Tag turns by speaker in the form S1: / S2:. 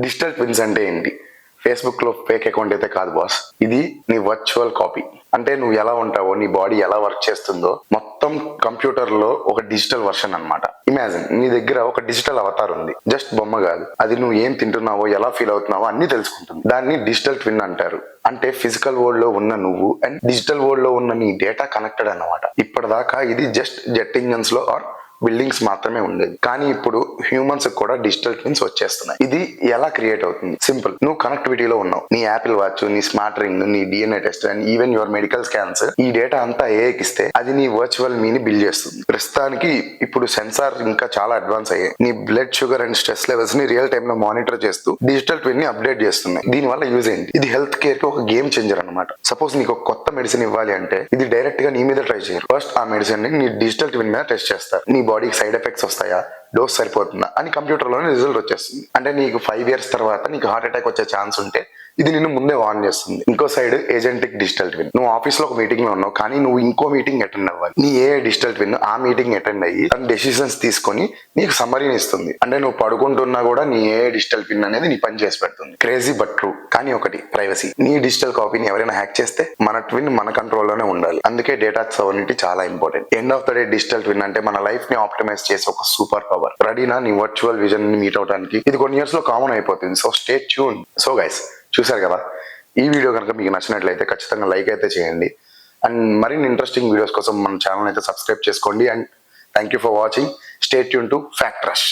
S1: Digital twins అంటే ఏంటి? Facebook లో ఫేక్ అకౌంట్ అయితే కాదు బాస్. ఇది నీ వర్చువల్ కాపీ. అంటే నువ్వు ఎలా ఉంటావో, నీ బాడీ ఎలా వర్క్ చేస్తుందో మొత్తం కంప్యూటర్ లో ఒక డిజిటల్ వర్షన్ అన్నమాట. ఇమాజిన్, నీ దగ్గర ఒక డిజిటల్ అవతార్ ఉంది. జస్ట్ బొమ్మ కాదు, అది నువ్వు ఏం తింటున్నావో, ఎలా ఫీల్ అవుతున్నావో అన్ని తెలుసుకుంటుంది. దాన్ని డిజిటల్ ట్విన్ అంటారు. అంటే ఫిజికల్ వరల్డ్ లో ఉన్న నువ్వు అండ్ డిజిటల్ వరల్డ్ లో ఉన్న నీ డేటా కనెక్టెడ్ అన్నమాట. ఇప్పటిదాకా ఇది జస్ట్ జెట్ ఇంజన్స్ లో ఆర్ బిల్డింగ్స్ మాత్రమే ఉండేది. కానీ ఇప్పుడు హ్యూమన్స్ కూడా డిజిటల్ ట్విన్స్ వచ్చేస్తున్నాయి. ఇది ఎలా క్రియేట్ అవుతుంది? సింపుల్. నువ్వు కనెక్టివిటీలో ఉన్నావు. నీ యాపిల్ వాచ్, నీ స్మార్ట్ రింగ్, నీ DNA test and even your medical scans, ఈ డేటా అంతా ఏకిస్తే అది నీ వర్చువల్ మీని బిల్డ్ చేస్తుంది. ప్రస్తుతానికి ఇప్పుడు సెన్సార్ ఇంకా చాలా అడ్వాన్స్ అయ్యాయి. నీ blood sugar and stress levels ని రియల్ టైమ్ లో మానిటర్ చేస్తూ డిజిటల్ ట్విన్ ని అప్డేట్ చేస్తున్నాయి. దీని వల్ల యూజ్ ఏంటి? ఇది హెల్త్ కేర్ కి ఒక గేమ్ చేంజర్ అనమాట. సపోజ్ నీకు ఒక కొత్త మెడిసిన్ ఇవ్వాలి అంటే ఇది డైరెక్ట్ గా నీ మీద ట్రై చేయరు. ఫస్ట్ ఆ మెడిసిన్ ని నీ డిజిటల్ ట్విన్ మీద టెస్ట్ చేస్తారు. నీ బాడీకి సైడ్ ఎఫెక్ట్స్ వస్తాయా, డోస్ సరిపోతుందా అని కంప్యూటర్ లోనే రిజల్ట్ వచ్చేస్తుంది. అంటే నీకు 5 years తర్వాత నీకు హార్ట్ అటాక్ వచ్చే ఛాన్స్ ఉంటే ఇది నిన్ను ముందే వార్న్ చేస్తుంది. ఇంకో సైడ్ ఏజెంటిక్ డిజిటల్ ట్విన్. నువ్వు ఆఫీస్ లో ఒక మీటింగ్ లో ఉన్నావు, కానీ నువ్వు ఇంకో మీటింగ్ అటెండ్ అవ్వాలి. నీ డిజిటల్ ట్విన్ ఆ మీటింగ్ అటెండ్ అయ్యి తన డెసిషన్స్ తీసుకొని నీకు సమ్మరీని ఇస్తుంది. అంటే నువ్వు పడుకుంటున్నా కూడా నీ డిజిటల్ ట్విన్ అనేది నీ పని చేసి పెడుతుంది. Crazy but true. కానీ ఒకటి, ప్రైవసీ. నీ డిజిటల్ కాపీని ఎవరైనా హ్యాక్ చేస్తే మన ట్విన్ మన కంట్రోల్లోనే ఉండాలి. అందుకే డేటా సవర్నిటీ చాలా important. End of the day digital twin అంటే మన లైఫ్ ని ఆప్టిమైజ్ చేసే ఒక సూపర్ పవర్. రెడీనా నీ వర్చువల్ విజన్ ని మీట్ అవడానికి? ఇది కొన్ని ఇయర్స్ లో కామన్ అయిపోతుంది. So stay tune. So guys, చూసారు కదా, ఈ వీడియో కనుక మీకు నచ్చినట్లయితే ఖచ్చితంగా లైక్ అయితే చేయండి. అండ్ మరిన్ని ఇంట్రెస్టింగ్ వీడియోస్ కోసం మన ఛానల్ అయితే సబ్స్క్రైబ్ చేసుకోండి. And thank you for watching. Stay tune to fact rush.